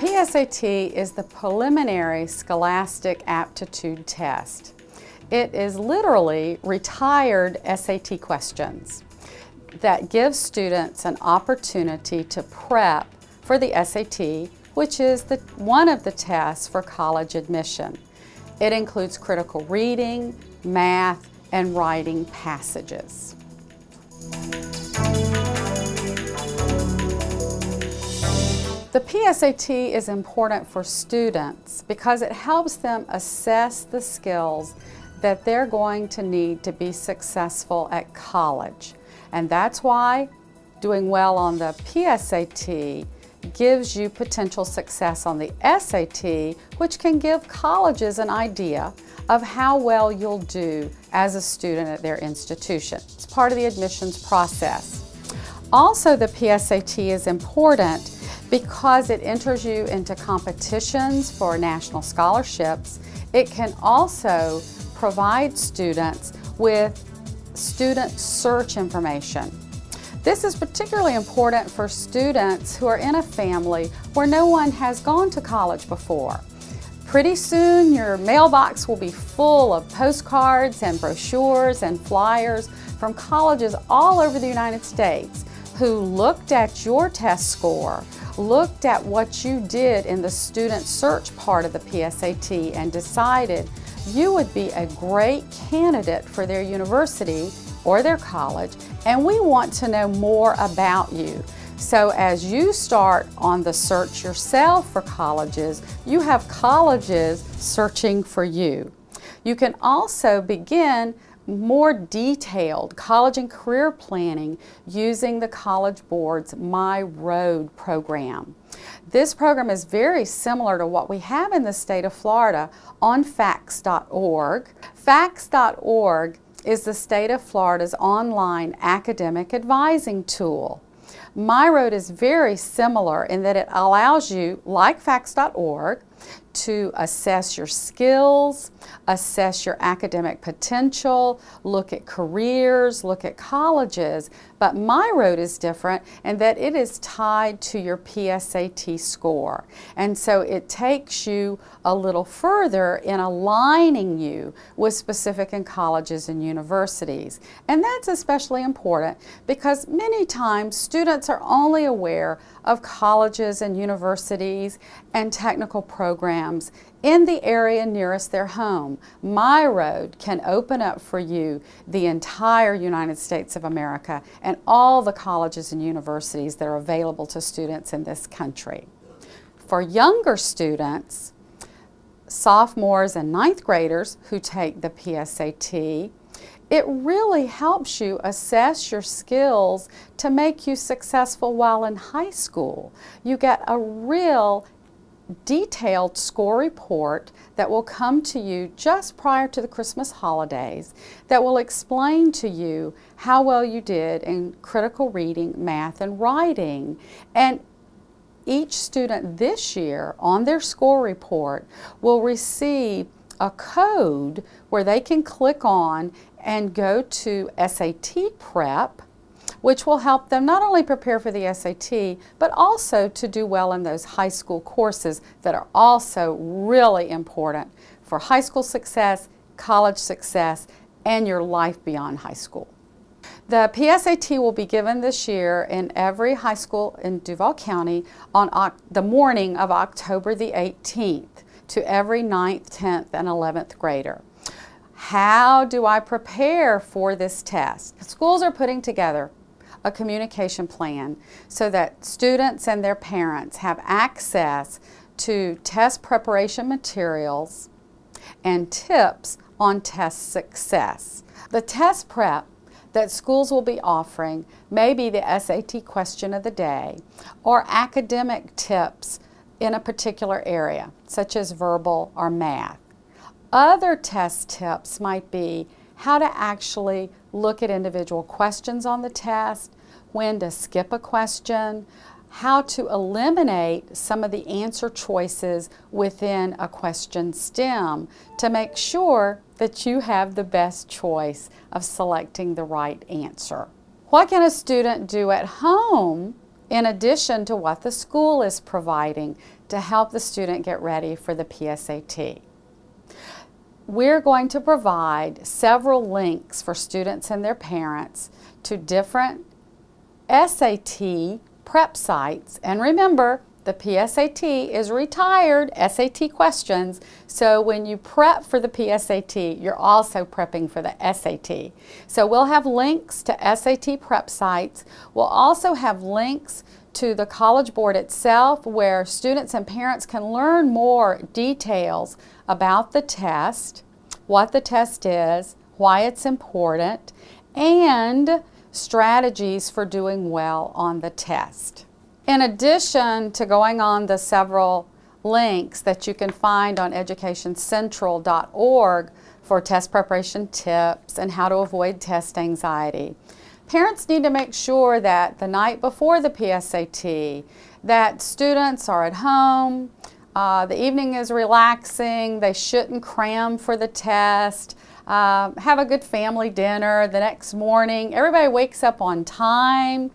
PSAT is the preliminary scholastic aptitude test. It is literally retired SAT questions that give students an opportunity to prep for the SAT, which is one of the tests for college admission. It includes critical reading, math, and writing passages. The PSAT is important for students because it helps them assess the skills that they're going to need to be successful at college. And that's why doing well on the PSAT gives you potential success on the SAT, which can give colleges an idea of how well you'll do as a student at their institution. It's part of the admissions process. Also, the PSAT is important because it enters you into competitions for national scholarships. It can also provide students with student search information. This is particularly important for students who are in a family where no one has gone to college before. Pretty soon your mailbox will be full of postcards and brochures and flyers from colleges all over the United States who looked at your test score, looked at what you did in the student search part of the PSAT and decided you would be a great candidate for their university or their college, and we want to know more about you. So as you start on the search yourself for colleges, you have colleges searching for you. You can also begin more detailed college and career planning using the College Board's My Road program. This program is very similar to what we have in the state of Florida on facts.org. Facts.org is the state of Florida's online academic advising tool. My Road is very similar in that it allows you, like facts.org, to assess your skills, assess your academic potential, look at careers, look at colleges. But My Road is different in that it is tied to your PSAT score. And so it takes you a little further in aligning you with specific colleges and universities. And that's especially important because many times students are only aware of colleges and universities and technical programs in the area nearest their home. My Road can open up for you the entire United States of America and all the colleges and universities that are available to students in this country. For younger students, sophomores and ninth graders who take the PSAT, it really helps you assess your skills to make you successful while in high school. You get a real detailed score report that will come to you just prior to the Christmas holidays that will explain to you how well you did in critical reading, math, and writing. And each student this year on their score report will receive a code where they can click on and go to SAT Prep, which will help them not only prepare for the SAT, but also to do well in those high school courses that are also really important for high school success, college success, and your life beyond high school. The PSAT will be given this year in every high school in Duval County on the morning of October the 18th to every 9th, 10th, and 11th grader. How do I prepare for this test? Schools are putting together a communication plan so that students and their parents have access to test preparation materials and tips on test success. The test prep that schools will be offering may be the SAT question of the day or academic tips in a particular area, such as verbal or math. Other test tips might be how to actually look at individual questions on the test, when to skip a question, how to eliminate some of the answer choices within a question stem to make sure that you have the best choice of selecting the right answer. What can a student do at home in addition to what the school is providing to help the student get ready for the PSAT. We're going to provide several links for students and their parents to different SAT prep sites. And remember, the PSAT is retired SAT questions, so when you prep for the PSAT, you're also prepping for the SAT. So we'll have links to SAT prep sites. We'll also have links to the College Board itself, where students and parents can learn more details about the test, what the test is, why it's important, and strategies for doing well on the test. In addition to going on the several links that you can find on educationcentral.org for test preparation tips and how to avoid test anxiety, parents need to make sure that the night before the PSAT that students are at home, the evening is relaxing, they shouldn't cram for the test, have a good family dinner the next morning, everybody wakes up on time.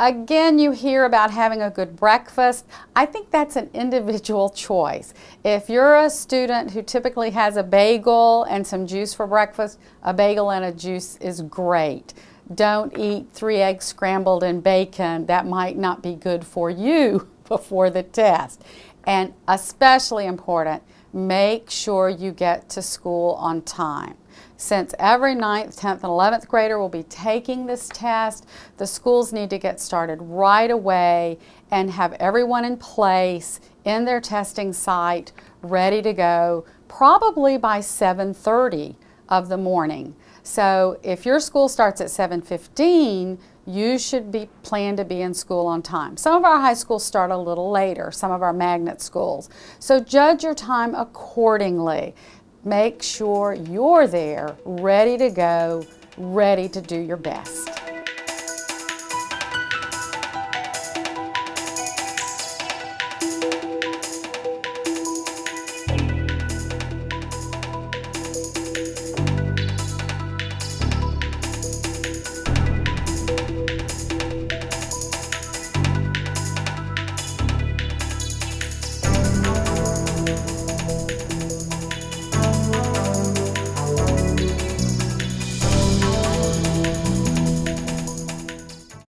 Again, you hear about having a good breakfast. I think that's an individual choice. If you're a student who typically has a bagel and some juice for breakfast, a bagel and a juice is great. Don't eat 3 eggs scrambled and bacon. That might not be good for you before the test. And especially important, make sure you get to school on time. Since every 9th, 10th, and 11th grader will be taking this test, the schools need to get started right away and have everyone in place in their testing site ready to go, probably by 7:30 of the morning. So if your school starts at 7:15, you should be planned to be in school on time. Some of our high schools start a little later, some of our magnet schools. So judge your time accordingly. Make sure you're there, ready to go, ready to do your best.